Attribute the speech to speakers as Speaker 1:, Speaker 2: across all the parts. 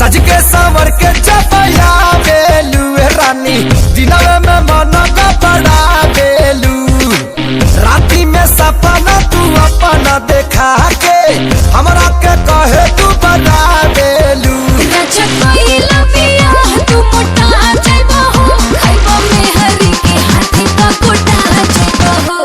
Speaker 1: सज के सावर के चपया बेलू रानी दिनवे में मन का बड़ा बेलू राती में सपना तू अपना देखा के हमरा के कहे तू बना बेलू
Speaker 2: तू मोटा जाइबा हो खाइबा में हरी के हाथी का कोटा जाइबा हो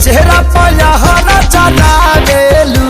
Speaker 1: चेहरा पया हरा चला गेलू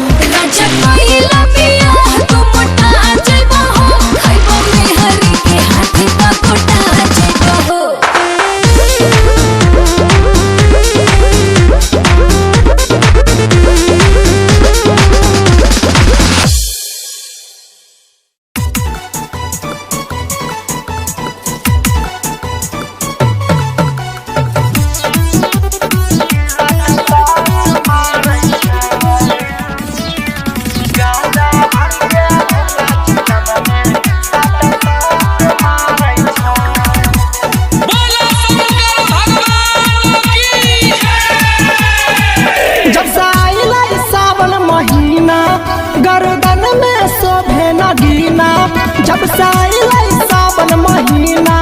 Speaker 3: गर्दन में शोभे नगीना जब से सावन महीना